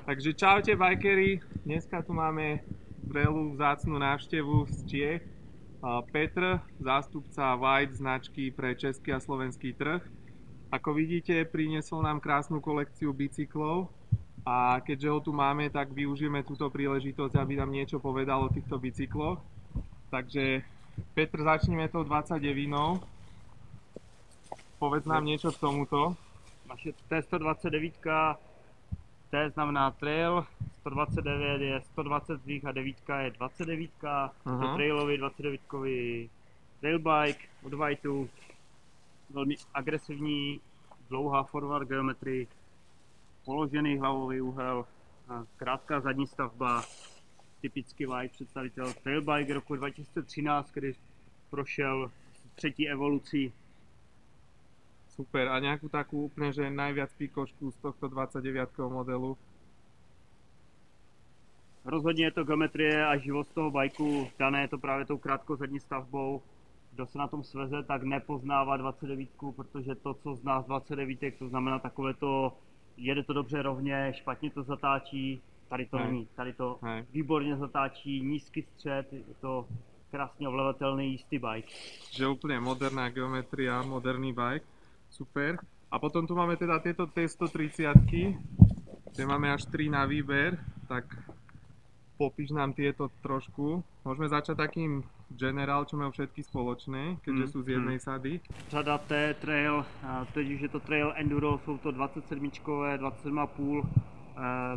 Takže čaute bikery, dneska tu máme vrelú vzácnu návštevu z Čiech. Petr, zástupca White značky pre český a slovenský trh. Ako vidíte, priniesol nám krásnu kolekciu bicyklov a keďže ho tu máme, tak využijeme túto príležitosť, aby nám niečo povedal o týchto bicykloch. Takže Petr, začneme tou 29. Povedz nám niečo k tomuto. Naše T129, T znamená trail, 129 je 120 zdvih a 9 je 29. Je to trailový 29-kový trailbike od Whiteu, velmi agresivní, dlouhá forward geometrii, položený hlavový úhel, krátká zadní stavba, typický White představitel trailbike roku 2013, který prošel třetí evolucí. Super, a nejakú takú úplne, že najviac pikošku z tohto 29 modelu? Rozhodně je to geometrie a život z toho bajku, dané je to právě tou krátkou zadní stavbou. Kdo se na tom sveze, tak nepoznává 29, protože to, co zná z 29, to znamená takové to, jede to dobře rovně, špatně to zatáčí, tady to není, tady to výborně zatáčí, nízký střed, je to krásně ovladatelný, jistý bike. Že úplne moderná geometria, moderný bike, super. A potom tu máme teda tieto T130, kde máme až 3 na výber, tak popíš nám tieto trošku. Môžeme začať takým general, čo majú všetky spoločné, keďže sú z jednej sady. Řada T trail, teď už je to trail enduro, jsou to 27, 27,5,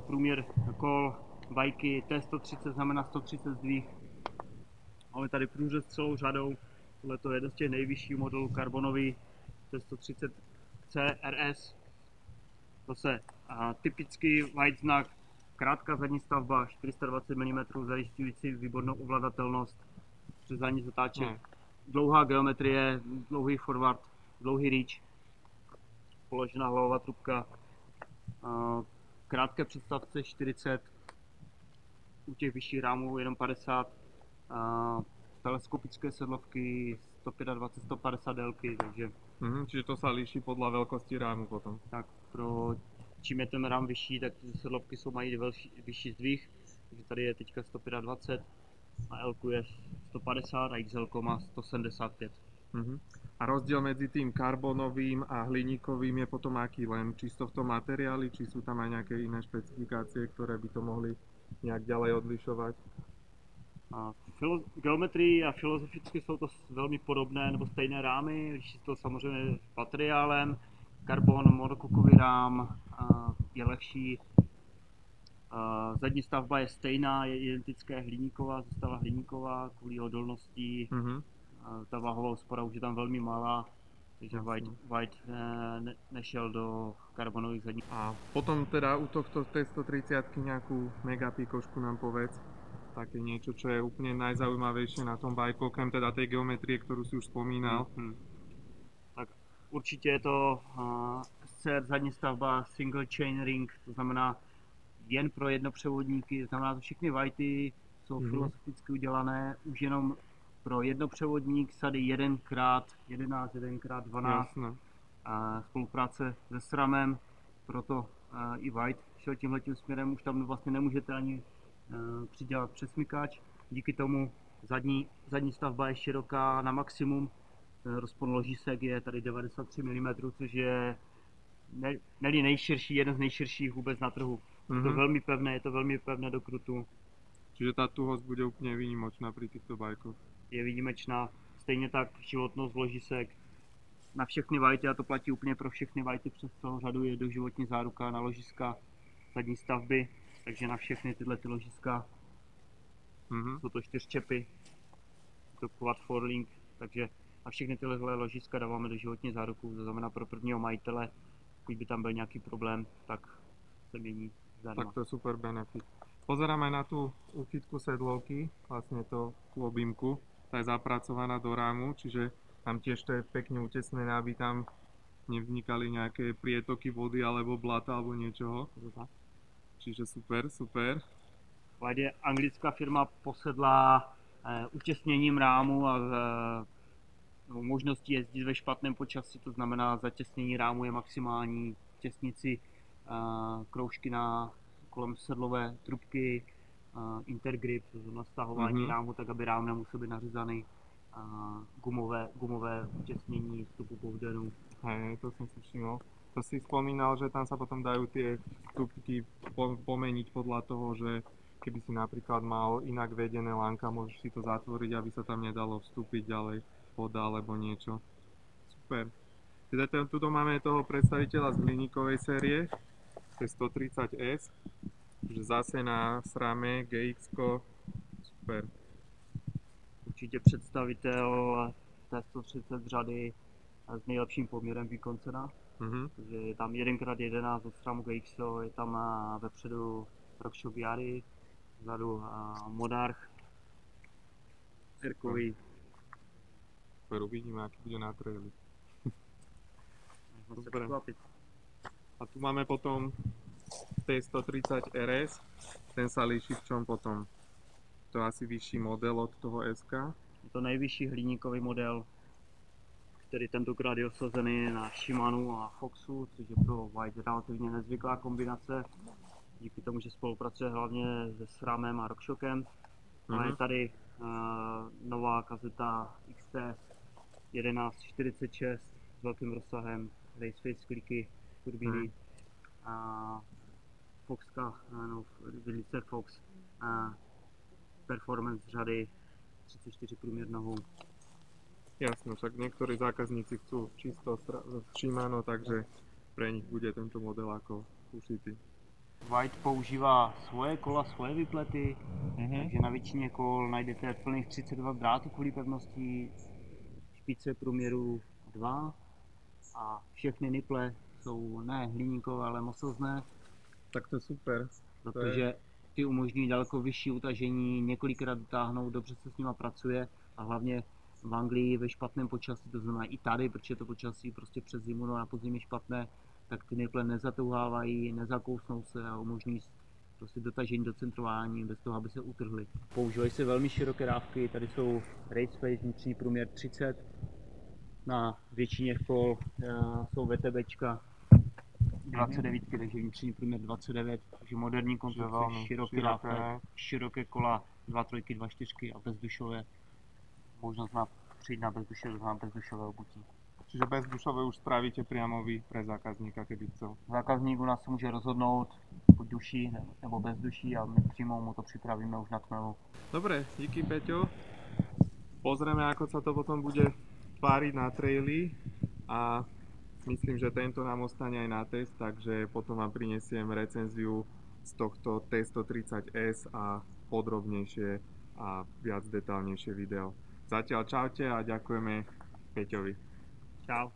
průměr kol, bajky, T130 znamená 130 zdvih. Máme tady průřez celou řadou, tohle je jeden z těch nejvyšších modelů karbonový, T130 CRS. To se typický White znak, krátká zadní stavba, 420 mm, zajišťující výbornou ovladatelnost, přes zatáček, dlouhá geometrie, dlouhý forward, dlouhý reach, položená hlavová trubka, krátké představce 40, u těch vyšších rámů jenom 50, teleskopické sedlovky 125-150 délky, takže... Čiže to sa líši podľa veľkosti rámu potom. Tak, čím je ten rám vyšší, tak ty sedlovky mají vyšší zdvih, takže tady je teďka 125, a L je 150 a XL má 175. A rozdiel medzi tým karbonovým a hliníkovým je potom aký, len čisto v tom materiáli, či sú tam aj nejaké iné špecifikácie, ktoré by to mohli nejak ďalej odlišovať? Geometrii a filozoficky jsou to velmi podobné nebo stejné rámy, liší to samozřejmě materiálem, karbon, monokokový rám je lehčí, zadní stavba je stejná, je identická hliníková, zůstala hliníková kvůli odolnosti, ta váhová úspora už je tam velmi malá, takže White nešel do karbonových zadních. A potom teda u tohto T130 nejakú megapikošku nám povedz, také niečo, čo je úplne najzaujímavejšie na tom bajku, okrem teda tej geometrie, ktorú si už spomínal. Tak určitě je to SCR zadní stavba single chain ring, to znamená jen pro jednopřevodníky, to znamená, že všechny Whitey jsou filozoficky udělané už jenom pro jednopřevodník, sady 1x11, 1x12, spolupráce se SRAMem, proto i White šel tímhletím směrem, už tam vlastně nemůžete ani přidělat přesmykač, díky tomu zadní stavba je široká na maximum, rozpon ložisek je tady 93 mm, což je nejširší, jeden z nejširších vůbec na trhu. Je to velmi pevné do krutu. Čiže tá tuhosť bude úplne výnimočná pri týchto bajkoch. Je výjimečná, stejně tak životnost ložisek. Na všechny Whitey, a to platí úplně pro všechny Whitey přes celou řadu, je doživotní záruka na ložiska zadní stavby, takže na všechny tyhle ty ložiska jsou to 4 čepy, to quad forlink, takže na všechny tyhle ložiska dáváme doživotní záruku, to znamená pro prvního majitele, pokud by tam byl nějaký problém, tak se mění zdarma. Tak to je super benefit. Pozerám aj na tú úchytku sedlovky, vlastne tú objímku, tá je zapracovaná do rámu, čiže tam tiež to je pekne utesnené, aby tam nevznikali nejaké prietoky vody alebo blata alebo niečoho. Čiže super, super. White je anglická firma posedlá utěsněním rámu a možností jezdit ve špatném počasí, to znamená zatěsnění rámu je maximální, těsnici, kroužky na kolem sedlové trubky, intergrip, to znamená stahování rámu, tak aby rám nemusel být nařezaný, gumové utěsnění vstupu boudenu. Hej, to som si všimol. To si spomínal, že tam sa potom dajú tie vstupky pomeniť podľa toho, že keby si napríklad mal inak vedené lánka, môžeš si to zatvoriť, aby sa tam nedalo vstúpiť ďalej voda alebo niečo. Super. Teda tuto máme toho predstaviteľa z hliníkovej série, to je 130S, že zase na SRAMe, GX-ko, super. Určitě představitel té 130 řady s nejlepším poměrem výkon-cena. Takže je tam 1x11 od SRAMu GX, je tam vepředu RockShox Yari, vzadu Monarch, R-kový. Super, uvidíme, aký bude na traili. Dobre. A tu máme potom T130 RS, ten sa líši v čom potom? To je asi vyšší model od toho SK? Je to nejvyšší hliníkový model, který tentokrát je osazený na Shimanu a Foxu, což je pro White relativně nezvyklá kombinace. Díky tomu, že spolupracuje hlavně se SRAMem a RockShoxem. Ale je tady nová kazeta XT 1146 s velkým rozsahem, raceface kliky, turbíny a Foxka, Wilice Fox a performance řady 34 průměr nohou. Jasno, však niektorí zákazníci chcú čisto Shimano, takže pre nich bude tento model ako ušitý. White používá svoje kola, svoje vyplety, takže na většině kol najdete plných 32 drátů kvůli pevnosti, špice průměru 2 a všechny niple jsou ne hliníkové, ale moslzné. Tak to je super. Protože ty umožňují daleko vyšší utažení, několikrát dotáhnout, dobře se s nima pracuje a hlavně v Anglii ve špatném počasí, to znamená i tady, protože to počasí prostě přes zimu a na podzim je špatné, tak ty niple nezatouhávají, nezakousnou se a umožňují prostě dotažení do centrování bez toho, aby se utrhly. Používají se velmi široké dávky, tady jsou raceface, vnitřní průměr 30, na většině kol jsou VTBčka 29, takže vnitřní průměr 29, takže moderní konstrukce, široké dávky, široké kola 2.3, 2.4 a bezdušové. Možnost má přijít na bezdušové, to znamená bezdušové obutí. Čiže bezdušové už spravíte priamo vy pre zákazníka, keby chcel. Zákazník u nás se může rozhodnout, buď duší nebo bez duší a my přímo mu to připravíme už na kmelu. Dobre, díky Peťo. Pozrieme, ako sa to potom bude páriť na traili a myslím, že tento nám ostane aj na test, takže potom vám prinesiem recenziu z tohto T130S a podrobnejšie a viac detálnejšie video. Zatiaľ čaute a ďakujeme Peťovi. Čau.